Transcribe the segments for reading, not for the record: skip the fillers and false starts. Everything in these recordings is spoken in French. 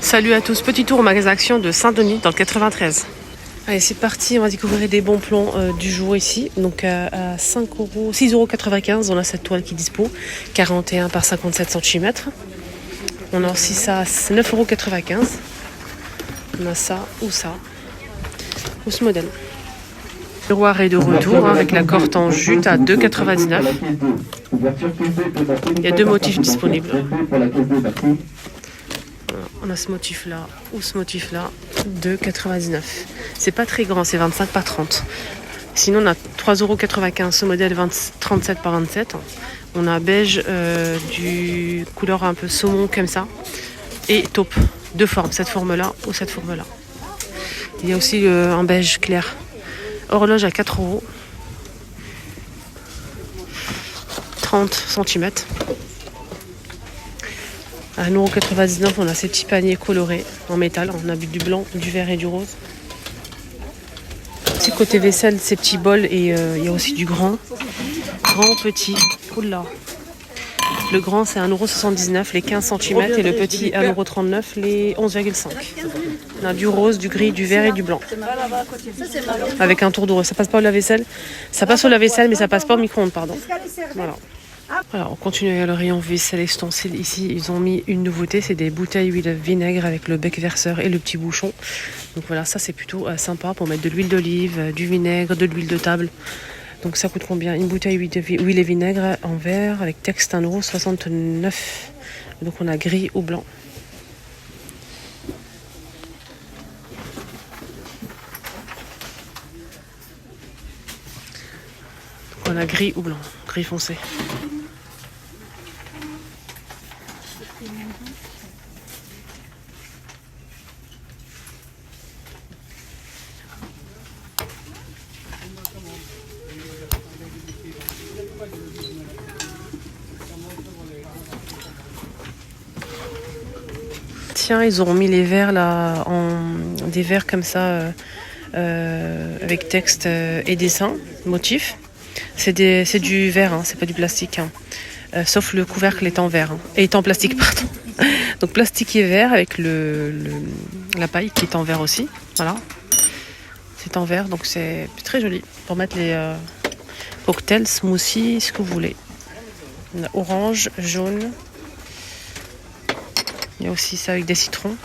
Salut à tous, petit tour au magasin Action de Saint-Denis dans le 93. Allez, c'est parti, on va découvrir des bons plans du jour ici. Donc à 6,95 €, on a cette toile qui est dispo, 41 par 57 cm. On a aussi ça à 9,95 €. On a ça ou ce modèle. Le miroir est de retour avec la corte en jute à 2,99 €. Il y a deux motifs disponibles. On a ce motif là ou ce motif là, 2,99 €. C'est pas très grand, c'est 25 par 30. Sinon on a 3,95 € ce modèle 37 par 27. On a beige du couleur un peu saumon comme ça. Et taupe, deux formes, cette forme là ou cette forme là. Il y a aussi un beige clair. Horloge à 4 €. 30 cm. À 1,99 €, on a ces petits paniers colorés en métal. On a du blanc, du vert et du rose. Petit côté vaisselle, ces petits bols et il y a aussi du grand. Grand, petit. Oula. Le grand, c'est 1,79 €, les 15 cm et le petit 1,39 €, les 11,5 €. On a du rose, du gris, du vert et du blanc. Avec un tour de rose. Ça passe pas au lave-vaisselle. Ça passe au lave-vaisselle, mais ça passe pas au micro-ondes, pardon. Voilà. Alors, on continue à le rayon vaisselle ustensile. Ici, ils ont mis une nouveauté, c'est des bouteilles d'huile vinaigre avec le bec verseur et le petit bouchon. Donc voilà, ça c'est plutôt sympa pour mettre de l'huile d'olive, du vinaigre, de l'huile de table. Donc ça coûte combien? Une bouteille huile et vinaigre en verre avec texte 1,69 €. Donc on a gris ou blanc. Donc on a gris ou blanc, gris foncé. Tiens, ils auront mis les verres là, des verres comme ça, avec texte et dessin, motif. C'est du verre, hein, c'est pas du plastique. Hein. Sauf le couvercle est en verre, hein, est en plastique, pardon. Donc plastique et verre avec la paille qui est en verre aussi. Voilà. C'est en verre, donc c'est très joli pour mettre les cocktails, smoothies, ce que vous voulez. On a orange, jaune. Il y a aussi ça avec des citrons.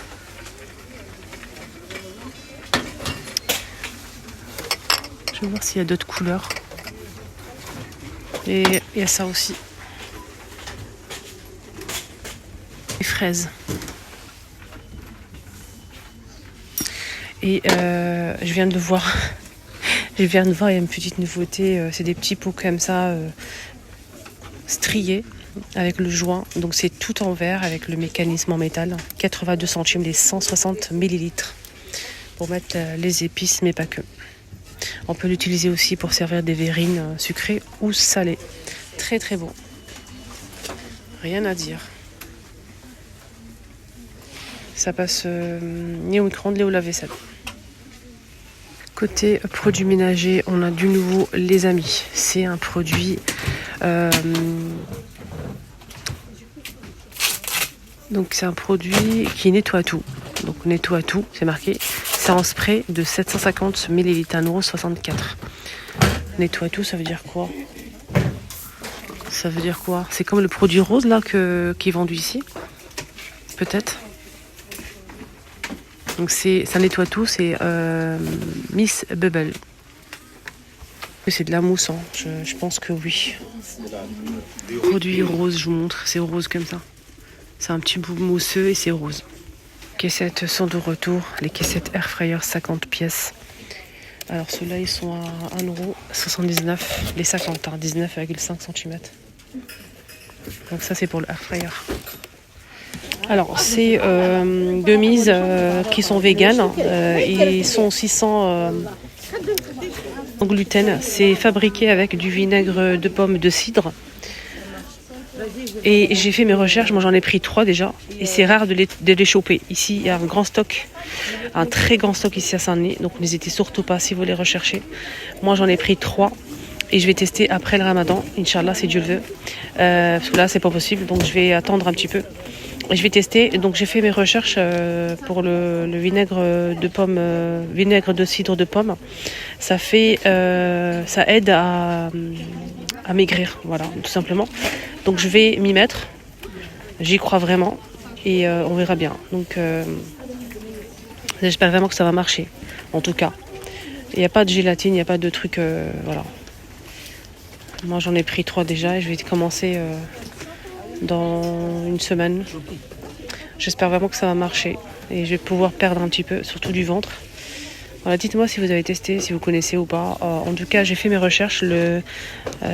Je vais voir s'il y a d'autres couleurs. Et il y a ça aussi. Les fraises. Et je viens de voir. Il y a une petite nouveauté. C'est des petits pots comme ça, striés. Avec le joint, donc c'est tout en verre avec le mécanisme en métal, 82 centimes les 160 ml pour mettre les épices, mais pas que. On peut l'utiliser aussi pour servir des verrines sucrées ou salées. Très très beau. Rien à dire. Ça passe ni au micro-ondes ni au lave-vaisselle. Côté produits ménagers, on a du nouveau les amis. C'est un produit donc c'est un produit qui nettoie tout. Donc nettoie tout, c'est marqué. C'est en spray de 750 ml, 1,64 €. Nettoie tout, ça veut dire quoi? Ça veut dire quoi? C'est comme le produit rose là qui est vendu ici. Peut-être. Donc ça nettoie tout, c'est Miss Bubble. C'est de la mousse, hein. Je pense que oui. Produit rose, je vous montre, c'est rose comme ça. C'est un petit bout mousseux et c'est rose. Les caissettes sont de retour. Les caissettes Air Fryer 50 pièces. Alors ceux-là, ils sont à 1,79 €. Les 50, hein, 19,5 cm. Donc ça, c'est pour le Air Fryer. Alors, c'est deux mises qui sont véganes. Ils sont aussi sans gluten. C'est fabriqué avec du vinaigre de pomme de cidre. Et j'ai fait mes recherches, moi j'en ai pris 3 déjà, et c'est rare de les choper. Ici, il y a un grand stock, un très grand stock ici à Saint-Denis, donc n'hésitez surtout pas si vous les recherchez. Moi j'en ai pris 3, et je vais tester après le ramadan, Inch'Allah si Dieu le veut. Parce que là c'est pas possible, donc je vais attendre un petit peu. Et je vais tester. Donc j'ai fait mes recherches pour le vinaigre de pomme, vinaigre de cidre de pomme. Ça aide à maigrir, voilà, tout simplement. Donc je vais m'y mettre. J'y crois vraiment et on verra bien. Donc j'espère vraiment que ça va marcher. En tout cas, il n'y a pas de gélatine, il n'y a pas de truc, voilà. Moi j'en ai pris 3 déjà et je vais commencer dans une semaine. J'espère vraiment que ça va marcher et je vais pouvoir perdre un petit peu, surtout du ventre. Voilà, dites-moi si vous avez testé, si vous connaissez ou pas. En tout cas, j'ai fait mes recherches.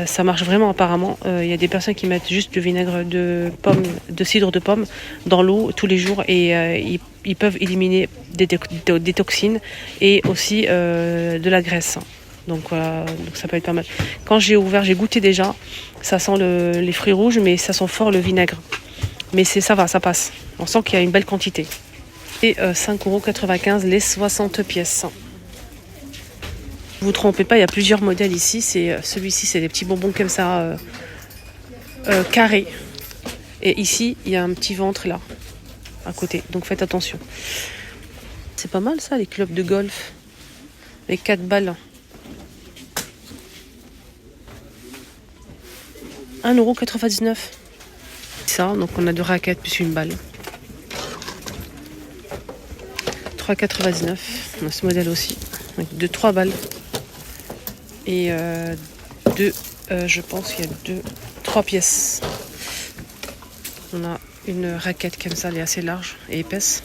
Ça marche vraiment apparemment. Il y a des personnes qui mettent juste du vinaigre de pomme, de cidre de pomme dans l'eau tous les jours et ils peuvent éliminer des toxines et aussi de la graisse. Donc voilà, donc ça peut être pas mal. Quand j'ai ouvert, j'ai goûté déjà. Ça sent les fruits rouges, mais ça sent fort le vinaigre. Mais ça va, ça passe. On sent qu'il y a une belle quantité. Et 5,95 € les 60 pièces. Ne vous trompez pas, il y a plusieurs modèles ici. Celui-ci, c'est des petits bonbons comme ça, carrés. Et ici, il y a un petit ventre là, à côté. Donc faites attention. C'est pas mal ça, les clubs de golf. Les 4 balles. 1,99 €. Ça, donc on a 2 raquettes plus une balle. 3,99 €. On a ce modèle aussi. Donc 3 balles. Et je pense qu'il y a 3 pièces. On a une raquette comme ça, elle est assez large et épaisse.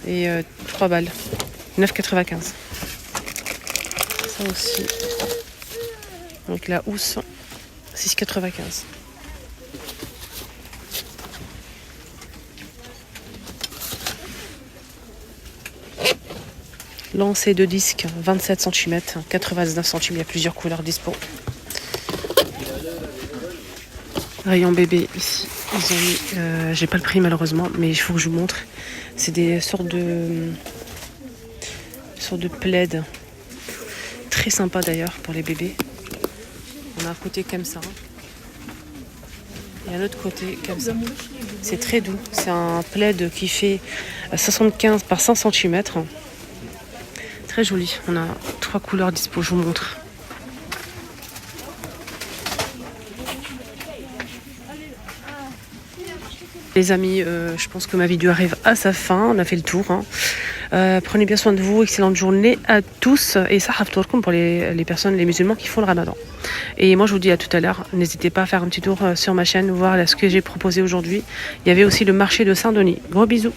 Et 3 balles. 9,95 €. Ça aussi. Donc la housse, 6,95 €. Lancé de disque, 27 cm, 99 cm, il y a plusieurs couleurs dispo. Rayon bébé ici, ils ont mis, j'ai pas le prix malheureusement, mais il faut que je vous montre. C'est des sortes de plaids, très sympa d'ailleurs pour les bébés. On a un côté comme ça, et un autre côté comme ça. C'est très doux, c'est un plaid qui fait 75 par 100 cm. Très joli, on a 3 couleurs dispo, je vous montre. Les amis, je pense que ma vidéo arrive à sa fin, on a fait le tour. Prenez bien soin de vous, excellente journée à tous et sahaf tourkoum pour les personnes, les musulmans qui font le ramadan. Et moi je vous dis à tout à l'heure, n'hésitez pas à faire un petit tour sur ma chaîne, voir ce que j'ai proposé aujourd'hui. Il y avait aussi le marché de Saint-Denis. Gros bisous.